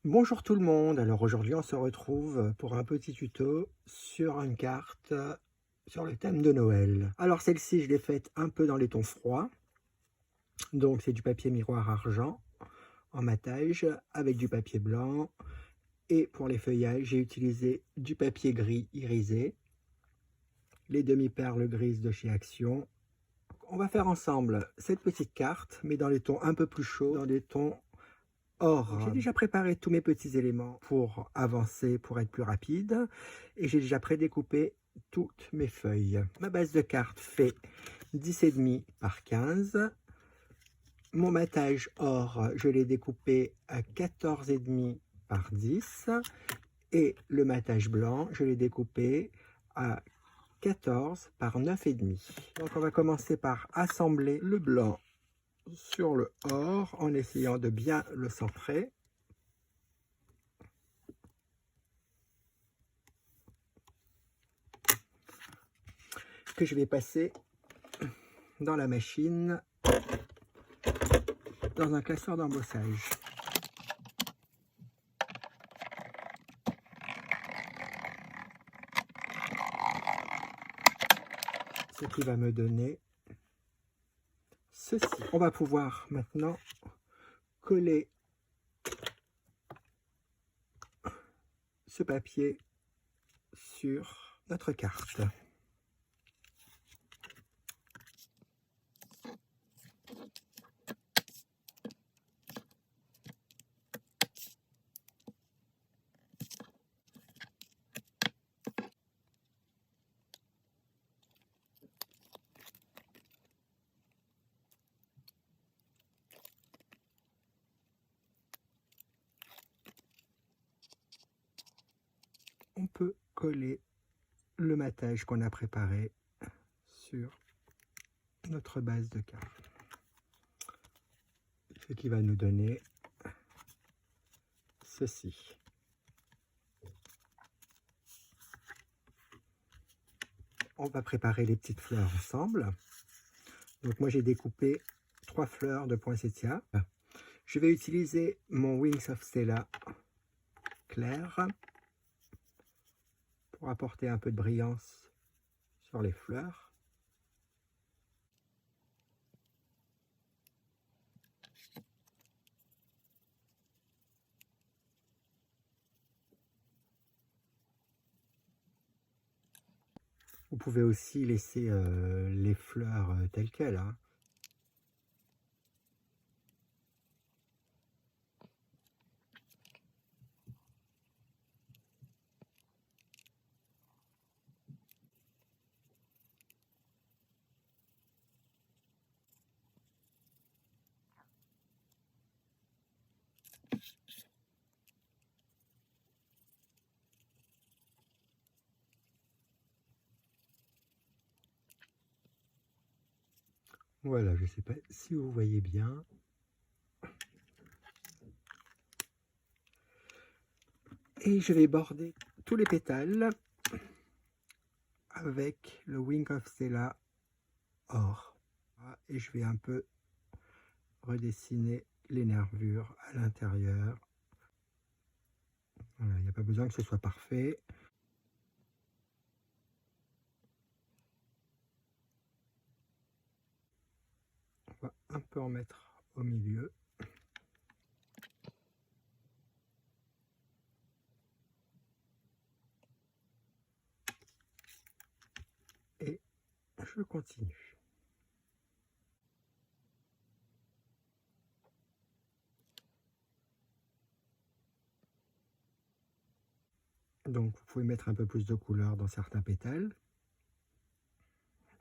Bonjour tout le monde, alors aujourd'hui on se retrouve pour un petit tuto sur une carte sur le thème de Noël. Alors celle-ci je l'ai faite un peu dans les tons froids, donc c'est du papier miroir argent en matage avec du papier blanc, et pour les feuillages j'ai utilisé du papier gris irisé, les demi-perles grises de chez Action. On va faire ensemble cette petite carte mais dans les tons un peu plus chauds, dans des tons or. J'ai déjà préparé tous mes petits éléments pour avancer, pour être plus rapide, et j'ai déjà prédécoupé toutes mes feuilles. Ma base de carte fait 10,5 par 15. Mon matage or, je l'ai découpé à 14,5 par 10. Et le matage blanc, je l'ai découpé à 14 par 9,5. Donc on va commencer par assembler le blanc sur le or en essayant de bien le centrer. Que je vais passer dans la machine, dans un classeur d'embossage. Ce qui va me donner ceci. On va pouvoir maintenant coller ce papier sur notre carte. On peut coller le matage qu'on a préparé sur notre base de carte. Ce qui va nous donner ceci. On va préparer les petites fleurs ensemble. Donc moi j'ai découpé 3 fleurs de poinsettia. Je vais utiliser mon Wings of Stella clair pour apporter un peu de brillance sur les fleurs. Vous pouvez aussi laisser les fleurs telles quelles, hein. Voilà, je ne sais pas si vous voyez bien. Et je vais border tous les pétales avec le Wing of Stella or. Et je vais un peu redessiner les nervures à l'intérieur. Voilà, il n'y a pas besoin que ce soit parfait. On va un peu en mettre au milieu. Et je continue. Donc vous pouvez mettre un peu plus de couleur dans certains pétales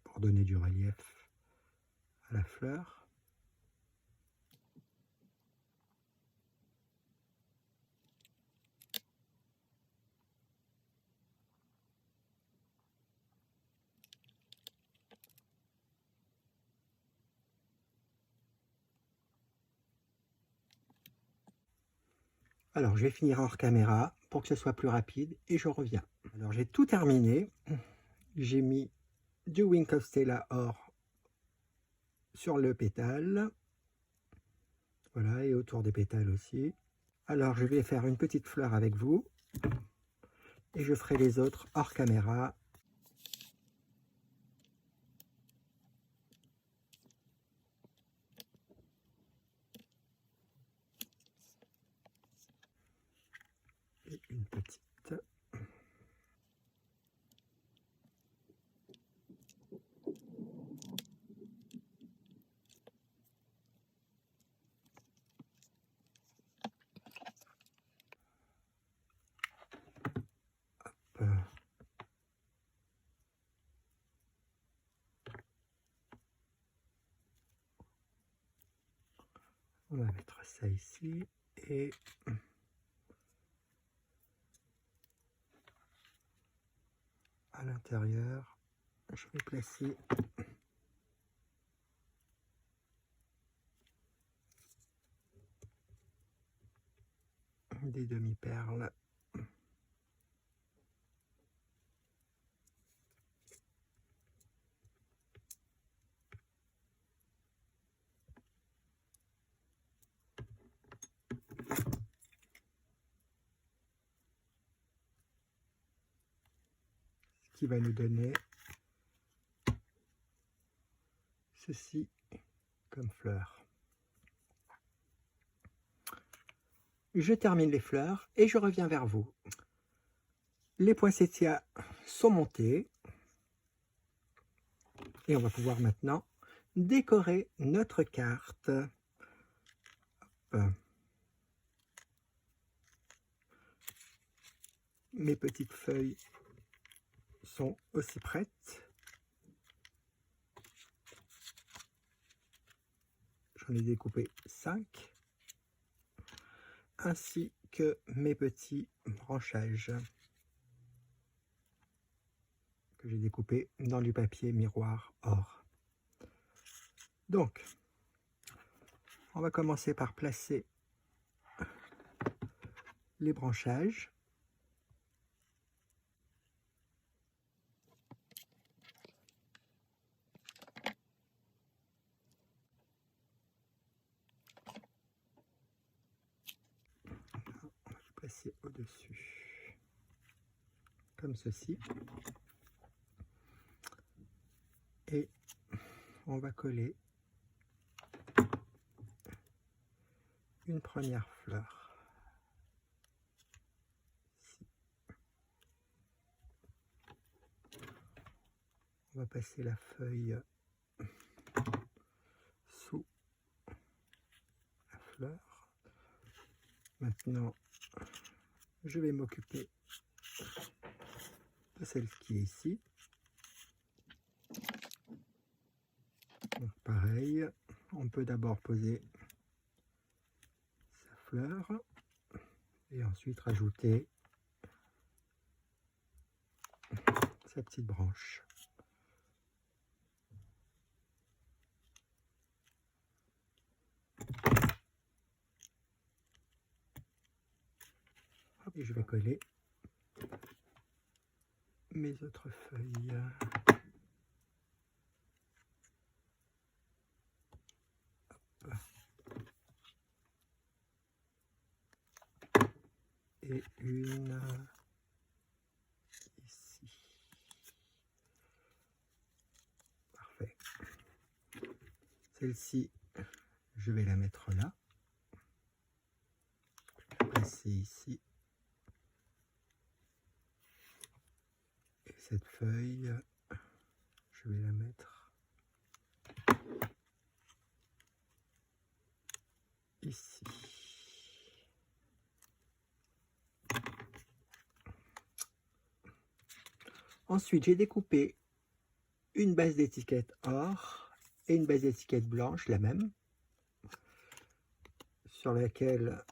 pour donner du relief à la fleur. Alors je vais finir hors caméra pour que ce soit plus rapide et je reviens. Alors j'ai tout terminé. J'ai mis du Wing of Stella or sur le pétale. Voilà, et autour des pétales aussi. Alors, je vais faire une petite fleur avec vous et je ferai les autres hors caméra. Et une petite. On va mettre ça ici et à l'intérieur, je vais placer des demi-perles. Qui va nous donner ceci comme fleur. Je termine les fleurs et je reviens vers vous. Les poinsettias sont montés et on va pouvoir maintenant décorer notre carte. Hop. Mes petites feuilles sont aussi prêtes. J'en ai découpé 5, ainsi que mes petits branchages que j'ai découpés dans du papier miroir or. Donc, on va commencer par placer les branchages. On va les placer au-dessus, comme ceci. Et on va coller une première fleur. Ici. On va passer la feuille sous la fleur. Maintenant, je vais m'occuper de celle qui est ici. Donc pareil, on peut d'abord poser sa fleur et ensuite rajouter sa petite branche. Et je vais coller mes autres feuilles. Hop. Et une ici. Parfait. Celle-ci, je vais la mettre là. Je vais passer ici. Et cette feuille, je vais la mettre ici. Ensuite, j'ai découpé une base d'étiquette or et une base d'étiquette blanche, la même, sur laquelle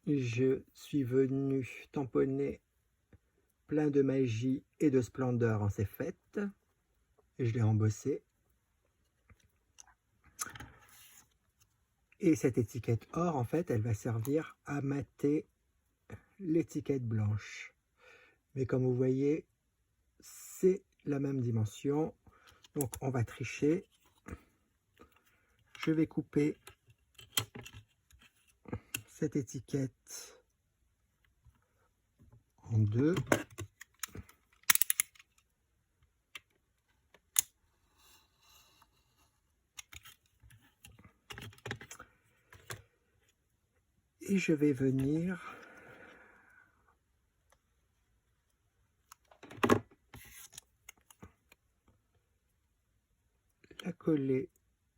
je suis venu tamponner plein de magie et de splendeur en ces fêtes. Et je l'ai embossé. Et cette étiquette or, en fait, elle va servir à mater l'étiquette blanche. Mais comme vous voyez, c'est la même dimension. Donc, on va tricher. Je vais couper cette étiquette en deux. Et je vais venir la coller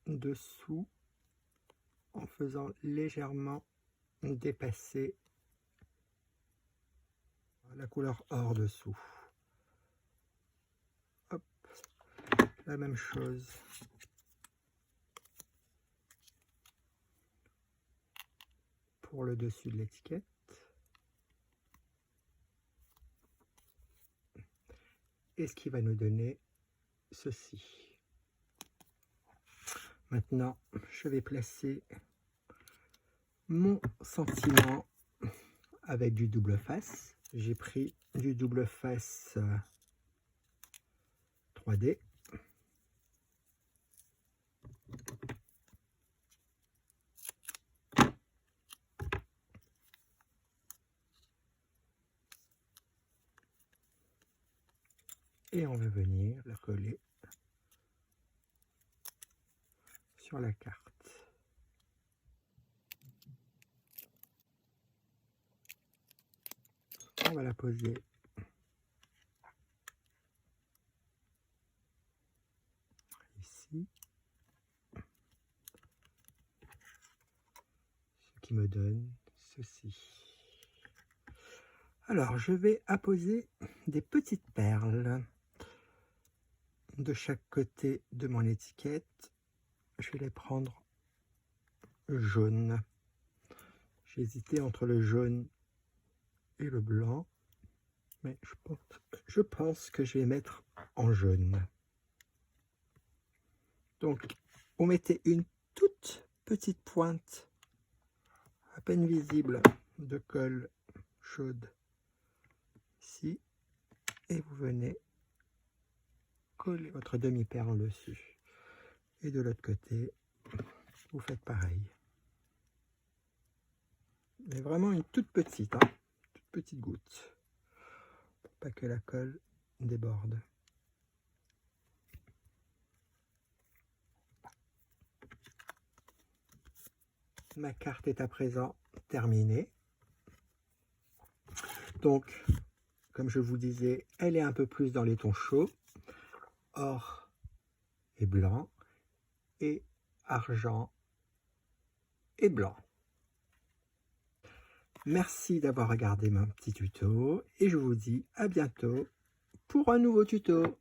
dessous en faisant légèrement dépasser la couleur or dessous. Hop, la même chose pour le dessus de l'étiquette. Et ce qui va nous donner ceci. Maintenant, je vais placer mon sentiment avec du double face. J'ai pris du double face 3D. Et on va venir la coller sur la carte. On va la poser ici, ce qui me donne ceci. Alors, je vais apposer des petites perles de chaque côté de mon étiquette. Je vais les prendre jaune. J'ai hésité entre le jaune et le blanc, mais je pense que je vais mettre en jaune. Donc, vous mettez une toute petite pointe à peine visible de colle chaude ici, et vous venez coller votre demi-perle dessus. Et de l'autre côté, vous faites pareil. Mais vraiment une toute petite, hein, toute petite goutte, pour pas que la colle déborde. Ma carte est à présent terminée. Donc, comme je vous disais, elle est un peu plus dans les tons chauds, or et blanc, et argent et blanc. Merci d'avoir regardé mon petit tuto et je vous dis à bientôt pour un nouveau tuto.